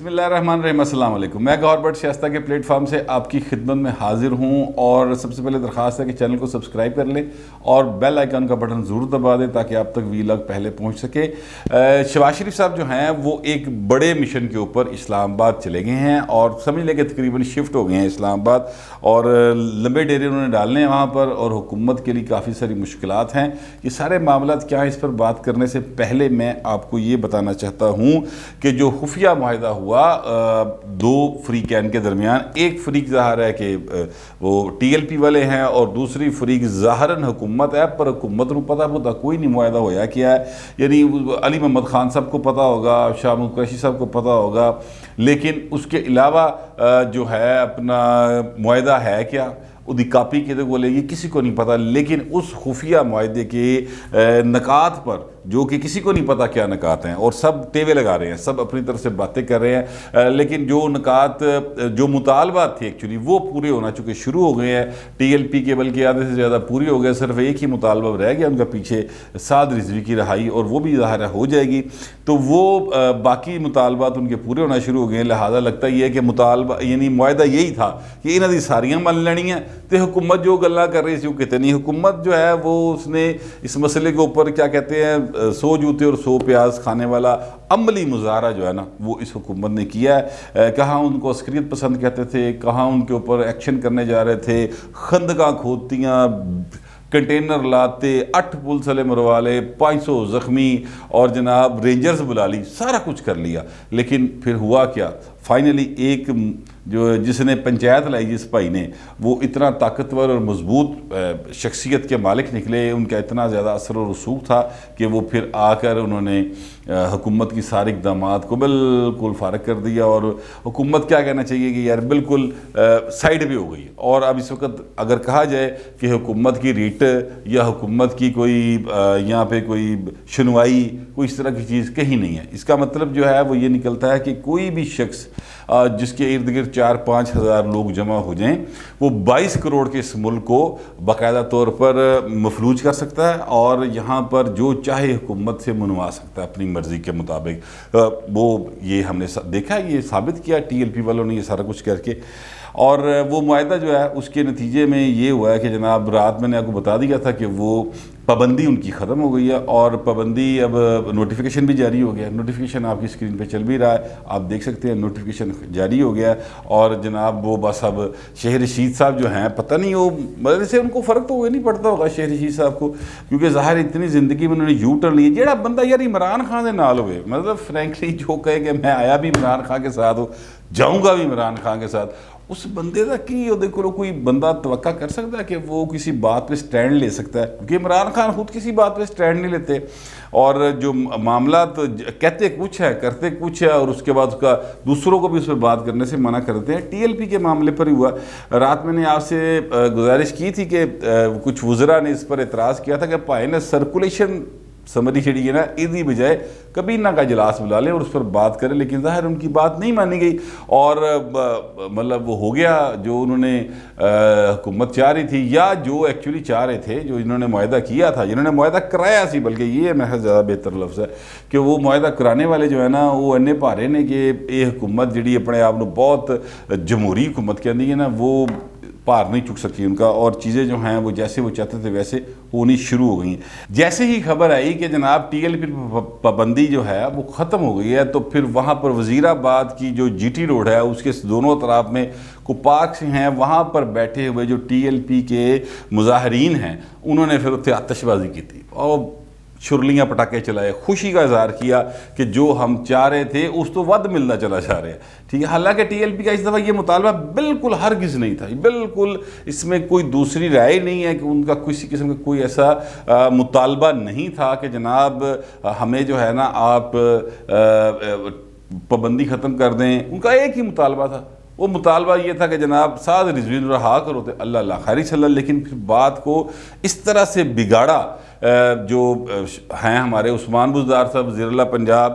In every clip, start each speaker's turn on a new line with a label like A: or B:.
A: اللہ الرحمن الرحیم، السلام علیکم۔ میں گور بٹ شائستہ کے پلیٹ فارم سے آپ کی خدمت میں حاضر ہوں، اور سب سے پہلے درخواست ہے کہ چینل کو سبسکرائب کر لیں اور بیل آئیکن کا بٹن ضرور دبا دیں تاکہ آپ تک ویلاگ پہلے پہنچ سکے۔ شہباز شریف صاحب جو ہیں وہ ایک بڑے مشن کے اوپر اسلام آباد چلے گئے ہیں، اور سمجھ لیں کہ تقریباً شفٹ ہو گئے ہیں اسلام آباد، اور لمبے ڈیرے انہوں نے ڈالنے ہیں وہاں پر، اور حکومت کے لیے کافی ساری مشکلات ہیں۔ یہ سارے معاملات کیا ہیں، اس پر بات کرنے سے پہلے میں آپ کو یہ بتانا چاہتا ہوں کہ جو خفیہ معاہدہ ہوا دو فریقین کے درمیان، ایک فریق ظاہر ہے کہ وہ ٹی ایل پی والے ہیں، اور دوسری فریق ظاہراً حکومت ہے، پر حکومت کو پتہ کوئی نہیں معاہدہ ہوا کیا ہے۔ یعنی علی محمد خان صاحب کو پتہ ہوگا، شاہ محمود قریشی صاحب کو پتہ ہوگا، لیکن اس کے علاوہ جو ہے اپنا معاہدہ ہے کیا، ادھی کاپی کے بولے یہ کسی کو نہیں پتہ۔ لیکن اس خفیہ معاہدے کے نکات پر جو کہ کسی کو نہیں پتہ کیا نکات ہیں، اور سب ٹیوے لگا رہے ہیں، سب اپنی طرف سے باتیں کر رہے ہیں، لیکن جو نکات جو مطالبات تھے ایکچولی وہ پورے ہونا چکے شروع ہو گئے ہیں ٹی ایل پی کے، بلکہ آدھے سے زیادہ پوری ہو گئے۔ صرف ایک ہی مطالبہ رہ گیا ان کا پیچھے، سعد رضوی کی رہائی، اور وہ بھی ظاہر ہو جائے گی۔ تو وہ باقی مطالبات ان کے پورے ہونا شروع ہو گئے ہیں، لہٰذا لگتا یہ ہے کہ مطالبہ یعنی معاہدہ یہی تھا کہ انہاں دی ساریاں من لینی ہیں، تو حکومت جو گلاں کر رہی سی وہ کہتے نہیں۔ حکومت جو ہے وہ اس نے اس مسئلے کے اوپر کیا کہتے ہیں 100 جوتے اور 100 پیاز کھانے والا عملی مظاہرہ جو ہے نا وہ اس حکومت نے کیا ہے۔ کہاں ان کو عسکریت پسند کہتے تھے، کہاں ان کے اوپر ایکشن کرنے جا رہے تھے، خندقاں کھودتیاں، کنٹینر لاتے، 8 پولیس والے مروا لے، 500 زخمی، اور جناب رینجرز بلا لی، سارا کچھ کر لیا۔ لیکن پھر ہوا کیا، فائنلی ایک جو جس نے پنچایت لائی جس بھائی نے، وہ اتنا طاقتور اور مضبوط شخصیت کے مالک نکلے، ان کا اتنا زیادہ اثر و رسوخ تھا کہ وہ پھر آ کر انہوں نے حکومت کی سارے اقدامات کو بالکل فارغ کر دیا، اور حکومت کیا کہنا چاہیے کہ یار بالکل سائیڈ بھی ہو گئی۔ اور اب اس وقت اگر کہا جائے کہ حکومت کی ریٹ یا حکومت کی کوئی یہاں پہ کوئی سنوائی، کوئی اس طرح کی چیز کہیں نہیں ہے۔ اس کا مطلب جو ہے وہ یہ نکلتا ہے کہ کوئی بھی شخص جس کے ارد گرد 4-5 ہزار لوگ جمع ہو جائیں، وہ 22 کروڑ کے اس ملک کو باقاعدہ طور پر مفلوج کر سکتا ہے، اور یہاں پر جو چاہے حکومت سے منوا سکتا ہے اپنی مرضی کے مطابق۔ وہ یہ ہم نے دیکھا، یہ ثابت کیا ٹی ایل پی والوں نے یہ سارا کچھ کر کے۔ اور وہ معاہدہ جو ہے اس کے نتیجے میں یہ ہوا ہے کہ جناب رات میں نے آپ کو بتا دیا تھا کہ وہ پابندی ان کی ختم ہو گئی ہے، اور پابندی اب نوٹیفیکیشن بھی جاری ہو گیا۔ نوٹیفیکیشن آپ کی اسکرین پہ چل بھی رہا ہے، آپ دیکھ سکتے ہیں نوٹیفیکیشن جاری ہو گیا ہے۔ اور جناب وہ بس اب شیخ رشید صاحب جو ہیں، پتہ نہیں وہ مطلب سے ان کو فرق تو نہیں پڑتا ہوگا شیخ رشید صاحب کو، کیونکہ ظاہر اتنی زندگی میں انہوں نے یو ٹرن لی۔ جیڑا بندہ یار عمران خان دے نال ہوئے، مطلب فرینکلی جو کہے کہ میں آیا بھی عمران خان کے ساتھ ہوں، جاؤں گا بھی عمران خان کے ساتھ، اس بندے کا کی دیکھو کوئی بندہ توقع کر سکتا ہے کہ وہ کسی بات پہ سٹینڈ لے سکتا ہے؟ کیونکہ عمران خان خود کسی بات پہ سٹینڈ نہیں لیتے، اور جو معاملات کہتے کچھ ہے کرتے کچھ ہے، اور اس کے بعد اس کا دوسروں کو بھی اس پہ بات کرنے سے منع کرتے ہیں۔ ٹی ایل پی کے معاملے پر ہی ہوا۔ رات میں نے آپ سے گزارش کی تھی کہ کچھ وزراء نے اس پر اعتراض کیا تھا کہ بھائی نے سرکولیشن سمری چھڑی ہے نا، ادھی بجائے کبینہ کا اجلاس بلا لیں اور اس پر بات کریں، لیکن ظاہر ان کی بات نہیں مانی گئی، اور مطلب وہ ہو گیا جو انہوں نے حکومت چاہ رہی تھی، یا جو ایکچولی چاہ رہے تھے، جو انہوں نے معاہدہ کیا تھا، جنہوں نے معاہدہ کرایا سی، بلکہ یہ محض زیادہ بہتر لفظ ہے کہ وہ معاہدہ کرانے والے جو ہے نا وہ انے پارے نے کہ یہ حکومت جڑی اپنے آپ کو بہت جمہوری حکومت کہندی ہے نا، وہ پار نہیں چک سکی ان کا، اور چیزیں جو ہیں وہ جیسے وہ چاہتے تھے ویسے ہونی شروع ہو گئی ہیں۔ جیسے ہی خبر آئی کہ جناب ٹی ایل پی پابندی جو ہے وہ ختم ہو گئی ہے، تو پھر وہاں پر وزیر آباد کی جو جی ٹی روڈ ہے اس کے دونوں طرف میں کو پارکس ہیں، وہاں پر بیٹھے ہوئے جو ٹی ایل پی کے مظاہرین ہیں انہوں نے پھر اتنے آتش بازی کی تھی اور چھرلیاں پٹاخے چلائے، خوشی کا اظہار کیا کہ جو ہم چاہ رہے تھے اس تو ود ملنا چلا جا رہے ہیں، ٹھیک ہے۔ حالانکہ ٹی ایل پی کا اس دفعہ یہ مطالبہ بالکل ہرگز نہیں تھا، بالکل اس میں کوئی دوسری رائے نہیں ہے کہ ان کا کسی قسم کا کوئی ایسا مطالبہ نہیں تھا کہ جناب ہمیں جو ہے نا آپ پابندی ختم کر دیں۔ ان کا ایک ہی مطالبہ تھا، وہ مطالبہ یہ تھا کہ جناب سعد رضوی رہا کرو، تو اللہ خیری صلی اللہ۔ لیکن پھر بات کو اس طرح سے بگاڑا جو ہیں ہمارے عثمان بزدار صاحب وزیر اعلیٰ Punjab,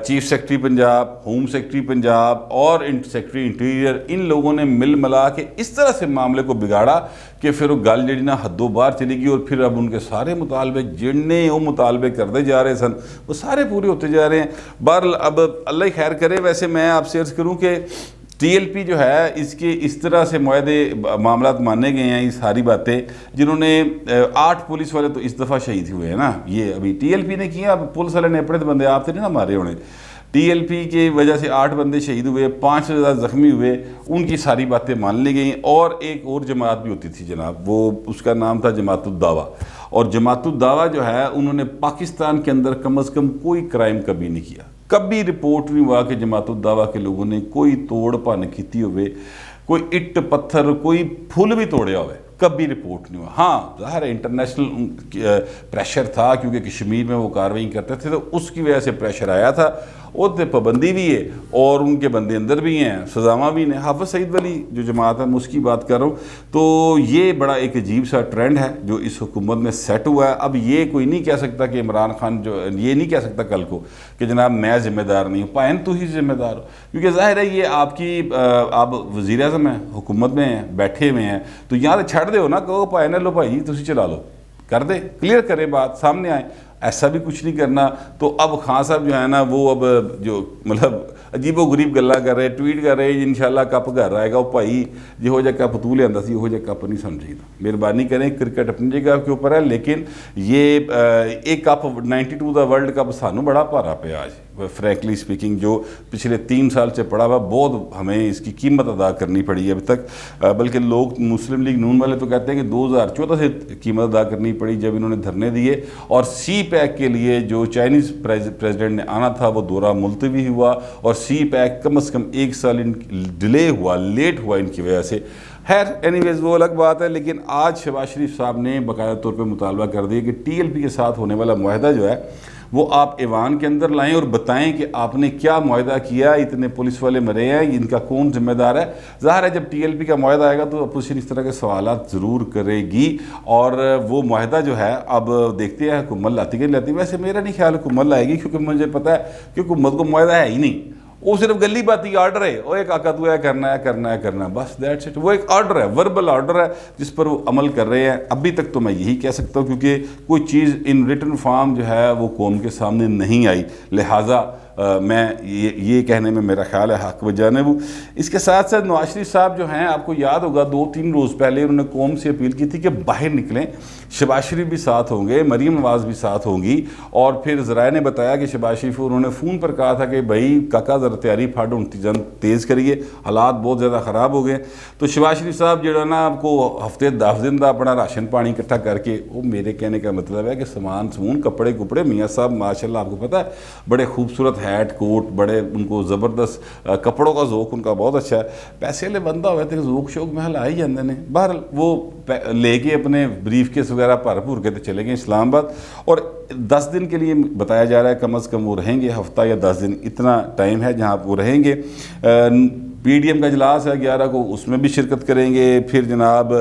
A: chief secretary Punjab, home secretary Punjab اور سیکرٹری انٹیریئر، ان لوگوں نے مل ملا کے اس طرح سے معاملے کو بگاڑا کہ پھر وہ گل جڑی نا حد و بار چلی گئی، اور پھر اب ان کے سارے مطالبے جڑنے وہ مطالبے کرتے جا رہے سن وہ سارے پورے ہوتے جا رہے ہیں۔ بہرحال اب اللہ ہی خیر کرے۔ ویسے میں آپ سے عرض کروں کہ ٹی ایل پی جو ہے اس کے اس طرح سے معاہدے معاملات مانے گئے ہیں، یہ ساری باتیں جنہوں نے 8 پولیس والے تو اس دفعہ شہید ہوئے ہیں نا، یہ ابھی ٹی ایل پی نے کیا، اب پولیس والے نے اپنے بندے آپ سے نہیں نا مارے ہونے، ٹی ایل پی کی وجہ سے 8 بندے شہید ہوئے، 5 سے زیادہ زخمی ہوئے، ان کی ساری باتیں مان لی گئیں۔ اور ایک اور جماعت بھی ہوتی تھی جناب، وہ اس کا نام تھا جماعت الدعویٰ، اور جماعت الدعویٰ جو ہے انہوں نے پاکستان کے اندر کم از کم کوئی کرائم کبھی نہیں کیا، کبھی رپورٹ نہیں ہوا کہ جماعت الدعویٰ کے لوگوں نے کوئی توڑ بھن کیتی ہوئے، کوئی اٹ پتھر کوئی پھول بھی توڑیا ہوئے، کبھی رپورٹ نہیں ہوا۔ ہاں ظاہر ہے انٹرنیشنل پریشر تھا کیونکہ کشمیر میں وہ کارروائی کرتے تھے تو اس کی وجہ سے پریشر آیا تھا، اور پابندی بھی ہے اور ان کے بندے اندر بھی ہیں، سزاواں بھی ہیں۔ حافظ سعید ولی جو جماعت ہے میں اس کی بات کر رہا ہوں، تو یہ بڑا ایک عجیب سا ٹرینڈ ہے جو اس حکومت میں سیٹ ہوا ہے۔ اب یہ کوئی نہیں کہہ سکتا کہ عمران خان جو یہ نہیں کہہ سکتا کل کو کہ جناب میں ذمہ دار نہیں ہوں، پائن تو ہی ذمہ دار ہو، کیونکہ ظاہر ہے یہ آپ وزیر اعظم ہیں، حکومت میں ہیں، بیٹھے ہوئے ہیں، تو یہاں سے چھڑ دے ہو نا، کہو پائن لو بھائی تسی چلا لو، کر دے، کلیئر کرے بات، سامنے آئے، ایسا بھی کچھ نہیں کرنا۔ تو اب خان صاحب جو ہے نا وہ اب جو مطلب عجیب و غریب گلاں کر رہے، ٹویٹ کر رہے انشاءاللہ کپ گھر آئے گا، وہ بھائی جہو جہ کپ تو لیاندا سی وہ جہ کپ نہیں سمجھی دا، مہربانی کریں، کرکٹ اپنی جگہ کے اوپر ہے، لیکن یہ ایک کپ 92 دا ورلڈ کپ سانوں بڑا بھارا پیا آج فرینکلی سپیکنگ، جو پچھلے 3 سال سے پڑا ہوا، بہت ہمیں اس کی قیمت ادا کرنی پڑی ہے ابھی تک، بلکہ لوگ مسلم لیگ نون والے تو کہتے ہیں کہ 2014 سے قیمت ادا کرنی پڑی جب انہوں نے دھرنے دیے، اور سی پیک کے لیے جو چائنیز پریزیڈنٹ نے آنا تھا وہ دورہ ملتوی ہوا، اور سی پیک کم از کم 1 سال ڈیلے ہوا، لیٹ ہوا ان کی وجہ سے۔ خیر اینی ویز وہ الگ بات ہے، لیکن آج شہباز شریف صاحب نے باقاعدہ طور پہ مطالبہ کر دیا کہ ٹی ایل پی کے ساتھ ہونے والا معاہدہ جو ہے وہ آپ ایوان کے اندر لائیں اور بتائیں کہ آپ نے کیا معاہدہ کیا، اتنے پولیس والے مرے ہیں، ان کا کون ذمہ دار ہے۔ ظاہر ہے جب ٹی ایل پی کا معاہدہ آئے گا تو اپوزیشن اس طرح کے سوالات ضرور کرے گی، اور وہ معاہدہ جو ہے اب دیکھتے ہیں حکومت لاتی کہ نہیں لاتی۔ ویسے میرا نہیں خیال حکومت لائے گی، کیونکہ مجھے پتہ ہے کہ حکومت کو معاہدہ ہے ہی نہیں، وہ صرف گلی باتی آرڈر ہے، وہ ایک آقا تو ہے کرنا ہے بس دیٹس اٹ، وہ ایک آرڈر ہے، وربل آرڈر ہے جس پر وہ عمل کر رہے ہیں۔ ابھی تک تو میں یہی کہہ سکتا ہوں کیونکہ کوئی چیز ان ریٹن فارم جو ہے وہ قوم کے سامنے نہیں آئی، لہٰذا میں یہ کہنے میں میرا خیال ہے حق بجانب ہوں۔ اس کے ساتھ ساتھ نواز شریف صاحب جو ہیں، آپ کو یاد ہوگا 2-3 روز پہلے انہوں نے قوم سے اپیل کی تھی کہ باہر نکلیں، شہباز شریف بھی ساتھ ہوں گے، مریم نواز بھی ساتھ ہوں گی، اور پھر ذرائع نے بتایا کہ شہباز شریف انہوں نے فون پر کہا تھا کہ بھائی کاکا ذرا تیاری پھاڑ جنگ تیز کریے، حالات بہت زیادہ خراب ہو گئے۔ تو شہباز شریف صاحب جو ہے نا آپ کو ہفتے 10 دن کا اپنا راشن پانی اکٹھا کر کے، وہ میرے کہنے کا مطلب ہے کہ سمون کپڑے کپڑے میاں صاحب ماشاءاللہ آپ کو پتہ ہے بڑے خوبصورت ہیٹ کوٹ، بڑے ان کو زبردست کپڑوں کا ذوق ان کا بہت اچھا ہے، پیسے والے بندہ ہوئے تھے ذوق شوق محل آ ہی جاندے نے۔ بہرحال وہ لے کے اپنے بریف کیس وغیرہ بھر بھور کے چلے گئے اسلام آباد، اور 10 دن کے لیے بتایا جا رہا ہے کم از کم وہ رہیں گے، ہفتہ یا 10 دن اتنا ٹائم ہے جہاں وہ رہیں گے۔ پی ڈی ایم کا اجلاس ہے 11 کو، اس میں بھی شرکت کریں گے۔ پھر جناب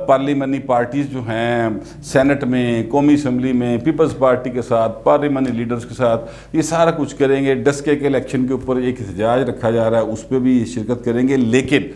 A: پارلیمانی پارٹیز جو ہیں سینٹ میں، قومی اسمبلی میں، پیپلز پارٹی کے ساتھ، پارلیمانی لیڈرز کے ساتھ یہ سارا کچھ کریں گے۔ ڈسکے کے الیکشن کے اوپر ایک احتجاج رکھا جا رہا ہے، اس پہ بھی شرکت کریں گے، لیکن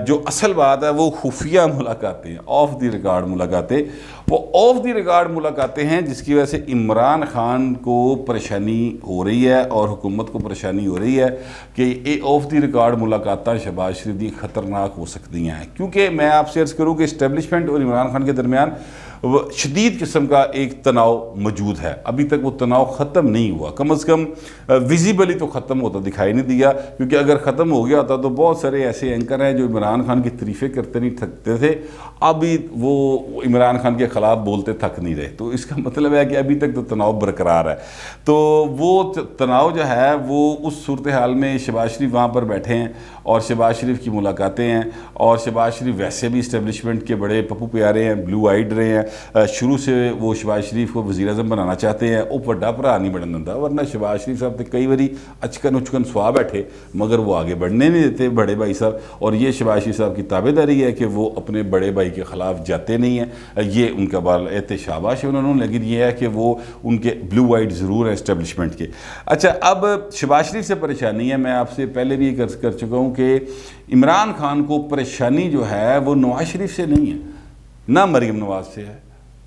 A: جو اصل بات ہے وہ خفیہ ملاقاتیں، آف دی ریکارڈ ملاقاتیں، وہ آف دی ریکارڈ ملاقاتیں ہیں جس کی وجہ سے عمران خان کو پریشانی ہو رہی ہے اور حکومت کو پریشانی ہو رہی ہے کہ یہ آف دی ریکارڈ ملاقاتیں شہباز شریف دی خطرناک ہو سکتی ہیں، کیونکہ میں آپ سے عرض کروں کہ اسٹیبلشمنٹ اور عمران خان کے درمیان شدید قسم کا ایک تناؤ موجود ہے۔ ابھی تک وہ تناؤ ختم نہیں ہوا، کم از کم ویزیبلی تو ختم ہوتا دکھائی نہیں دیا، کیونکہ اگر ختم ہو گیا ہوتا تو بہت سارے ایسے اینکر ہیں جو عمران خان کی تعریفیں کرتے نہیں تھکتے تھے، ابھی وہ عمران خان کے خلاف بولتے تھک نہیں رہے، تو اس کا مطلب ہے کہ ابھی تک تو تناؤ برقرار ہے۔ تو وہ تناؤ جو ہے وہ اس صورتحال میں شہباز شریف وہاں پر بیٹھے ہیں اور شہباز شریف کی ملاقاتیں ہیں، اور شہباز شریف ویسے بھی اسٹیبلشمنٹ کے بڑے پپو پیارے ہیں، بلو آئیڈ رہے ہیں، شروع سے وہ شہباز شریف کو وزیر اعظم بنانا چاہتے ہیں، وہ بڑا بھرا نہیں بڑھن دیندا، ورنہ شہباز شریف صاحب نے کئی باری اچکن سوا بیٹھے مگر وہ آگے بڑھنے نہیں دیتے بڑے بھائی صاحب، اور یہ شہباز شریف صاحب کی تابع داری ہے کہ وہ اپنے بڑے بھائی کے خلاف جاتے نہیں ہیں، یہ ان کا بال شاباش ہے انہوں نے، لیکن یہ ہے کہ وہ ان کے بلو وائٹ ضرور ہیں اسٹیبلشمنٹ کے۔ اچھا، اب شہباز شریف سے پریشانی ہے، میں آپ سے پہلے بھی یہ کر چکا ہوں کہ عمران خان کو پریشانی جو ہے وہ نواز شریف سے نہیں ہے، نہ مریم نواز سے ہے،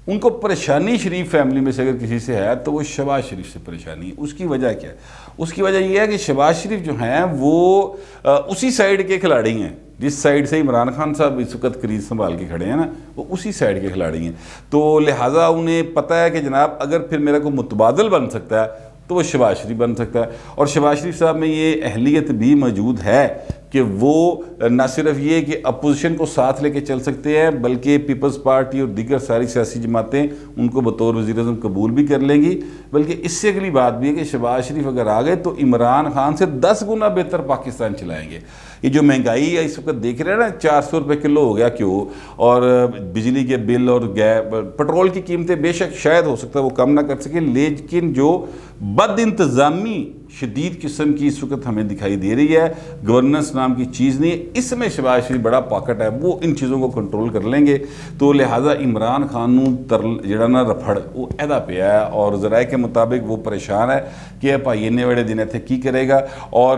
A: ان کو پریشانی شریف فیملی میں سے اگر کسی سے ہے تو وہ شہباز شریف سے پریشانی ہے۔ اس کی وجہ کیا ہے؟ اس کی وجہ یہ ہے کہ شہباز شریف جو ہیں وہ اسی سائیڈ کے کھلاڑی ہیں جس سائیڈ سے عمران خان صاحب اس وقت کریز سنبھال کے کھڑے ہیں نا، وہ اسی سائیڈ کے کھلاڑی ہیں، تو لہٰذا انہیں پتہ ہے کہ جناب اگر پھر میرا کوئی متبادل بن سکتا ہے تو وہ شہباز شریف بن سکتا ہے، اور شہباز شریف صاحب میں یہ اہلیت بھی موجود ہے کہ وہ نہ صرف یہ کہ اپوزیشن کو ساتھ لے کے چل سکتے ہیں بلکہ پیپلز پارٹی اور دیگر ساری سیاسی جماعتیں ان کو بطور وزیر اعظم قبول بھی کر لیں گی، بلکہ اس سے اگلی بات بھی ہے کہ شہباز شریف اگر آ گئے تو عمران خان سے 10 گنا بہتر پاکستان چلائیں گے۔ یہ جو مہنگائی ہے اس وقت دیکھ رہے ہیں نا، 400 روپے کلو ہو گیا کیوں، اور بجلی کے بل اور پٹرول کی قیمتیں بے شک شاید ہو سکتا ہے وہ کم نہ کر سکیں، لیکن جو بد انتظامی شدید قسم کی اس وقت ہمیں دکھائی دے رہی ہے، گورننس نام کی چیز نہیں ہے، اس میں شہباز شریف بڑا پاکٹ ہے، وہ ان چیزوں کو کنٹرول کر لیں گے، تو لہٰذا عمران خان جڑا نا رفڑ وہ عہدہ پہ ہے، اور ذرائع کے مطابق وہ پریشان ہے کہ بھائی اننے بڑے دن ایتھے کی کرے گا، اور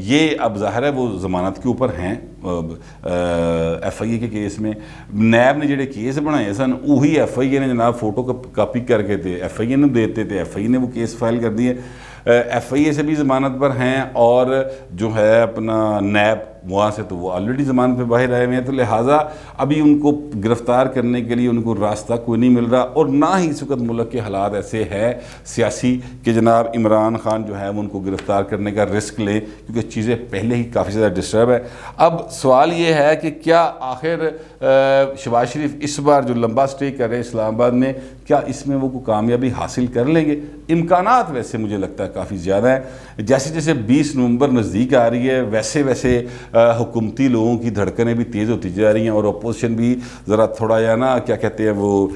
A: یہ اب ظاہر ہے وہ ضمانت کے اوپر ہیں ایف آئی اے کے کیس میں، نیب نے جڑے کیس بنائے سن وہی ایف آئی اے نے جناب فوٹو کاپی کر کے تھے ایف آئی اے نے دیتے تھے، ایف آئی اے نے وہ کیس فائل کر دیے، ایف آئی اے سے بھی ضمانت پر ہیں، اور جو ہے اپنا نیب وہاں سے تو وہ آلریڈی ضمانت پہ باہر آئے ہوئے ہیں، تو لہٰذا ابھی ان کو گرفتار کرنے کے لیے ان کو راستہ کوئی نہیں مل رہا، اور نہ ہی اس وقت ملک کے حالات ایسے ہے سیاسی کہ جناب عمران خان جو ہے وہ ان کو گرفتار کرنے کا رسک لیں، کیونکہ چیزیں پہلے ہی کافی زیادہ ڈسٹرب ہے۔ اب سوال یہ ہے کہ کیا آخر شہباز شریف اس بار جو لمبا سٹے کر رہے ہیں اسلام آباد میں، کیا اس میں وہ کوئی کامیابی حاصل کر لیں گے؟ امکانات ویسے مجھے لگتا ہے کافی زیادہ ہیں، جیسے جیسے 20 نومبر نزدیک آ رہی ہے ویسے ویسے حکومتی لوگوں کی دھڑکنیں بھی تیز ہوتی جا رہی ہیں، اور اپوزیشن بھی ذرا تھوڑا یا نا کیا کہتے ہیں وہ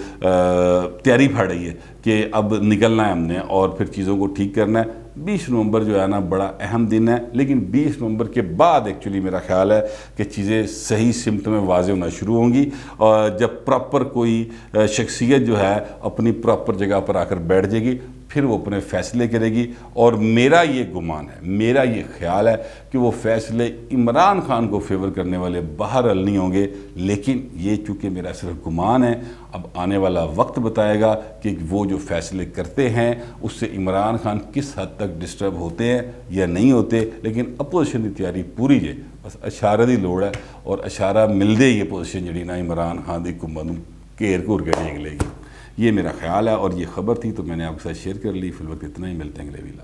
A: تیاری پھاڑ رہی ہے کہ اب نکلنا ہے ہم نے اور پھر چیزوں کو ٹھیک کرنا ہے۔ 20 نومبر جو ہے نا بڑا اہم دن ہے، لیکن 20 نومبر کے بعد ایکچولی میرا خیال ہے کہ چیزیں صحیح سمت میں واضح ہونا شروع ہوں گی، اور جب پراپر کوئی شخصیت جو ہے اپنی پراپر جگہ پر آ کر بیٹھ جائے گی پھر وہ اپنے فیصلے کرے گی، اور میرا یہ گمان ہے، میرا یہ خیال ہے کہ وہ فیصلے عمران خان کو فیور کرنے والے باہر نہیں ہوں گے، لیکن یہ چونکہ میرا صرف گمان ہے، اب آنے والا وقت بتائے گا کہ وہ جو فیصلے کرتے ہیں اس سے عمران خان کس حد تک ڈسٹرب ہوتے ہیں یا نہیں ہوتے، لیکن اپوزیشن کی تیاری پوری ہے، بس اشارہ دی لوڑ ہے، اور اشارہ مل دے یہ پوزیشن جڑی نا عمران خان دی حکومت گھیر گھور کے نکلے گی، یہ میرا خیال ہے، اور یہ خبر تھی تو میں نے آپ کے ساتھ شیئر کر لی۔ فی الوقت اتنا ہی، ملتے ہیں اگلے ویلا۔